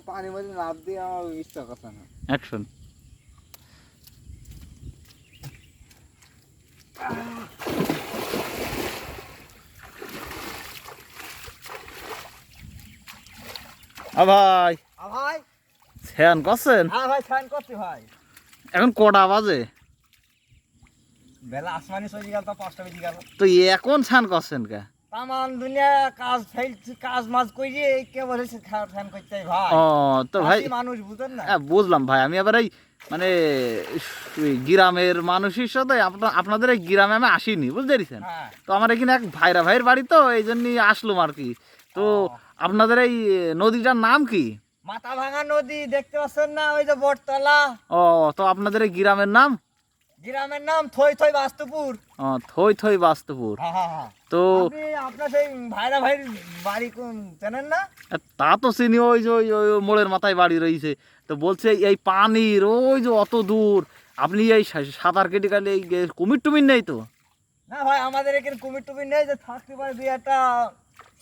পানির মধ্যে লাফ দিয়ে আমার ইচ্ছা কথা না। অ্যাকশন। ভাই ভাই স্নান করছেন? হ্যাঁ ভাই স্নান করছি ভাই। এখন কটা বাজে? বেলা আসমানি চলে গেল তো 5টা বেজে গেল। তো এখন স্নান করছেন কে? তামান দুনিয়া কাজ ফেলছি, কাজ মাজ কইরে কে বলেছে স্নান করতে ভাই। ও তো ভাই মানুষ বুঝেন না। হ্যাঁ বুঝলাম ভাই, আমি আবার এই মানে ওই গ্রামের মানুষের সাথে আপনাদের এই গ্রামে আমি আসিনি, বুঝতে পেরেছেন? হ্যাঁ তো আমার এখানে এক ভাইয়ের বাড়ি, তো এই জন্যই আসলাম আর কি। তো আপনাদের এই নদীটার নাম কি? মাথা ভাঙা নদী দেখতে পাচ্ছেন না, ওই যে বটতলা। ও তো আপনাদের এই গ্রামের নাম? গ্রামের নাম থই থই বাস্তুপুর। ও থই থই বাস্তপুর। হ্যাঁ হ্যাঁ হ্যাঁ। তো আপনি আপনার সেই ভাইয়ের বাড়ি কোন চেনেন না? তা তো চিনি, ওই যে ওই মোড়ের মাথায় বাড়ি রয়েছে। তো বলছে এই পানির ওই যে অত দূর আপনি এই সাঁতার কেটে গেলে এই কুমির টুমির নেই তো? না ভাই, আমাদের এখানে কুমির টুমির নেই, যে থাকতে পারে দুই একটা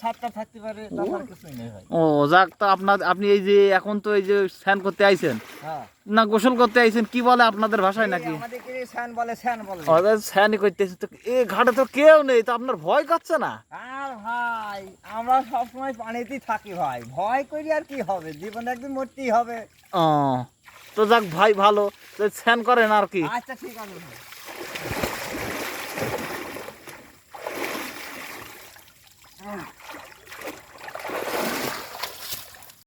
ছাত্র থাকতে পারে, তাছাড়া কিছুই নেই ভাই। ও যাক, তো আপনি এই যে এখন তো এই যে স্নান করতে আইছেন হ্যাঁ না গোসল করতে আইছেন, কি বলে আপনাদের ভাষায় নাকি? আমাদের এখানে স্যান বলে, স্যান বলে। স্নানই করতেছেন, তো এই ঘাটে তো কেউ নেই, তো আপনার ভয় করছে না? আর ভাই আমরা সবসময় পানিতেই থাকি ভাই, ভয় করি আর কি হবে, জীবনে একদিন মরতেই হবে। ও তো যাক ভাই, ভালো, তো স্নান করেন আর কি। আচ্ছা ঠিক আছে ভাই।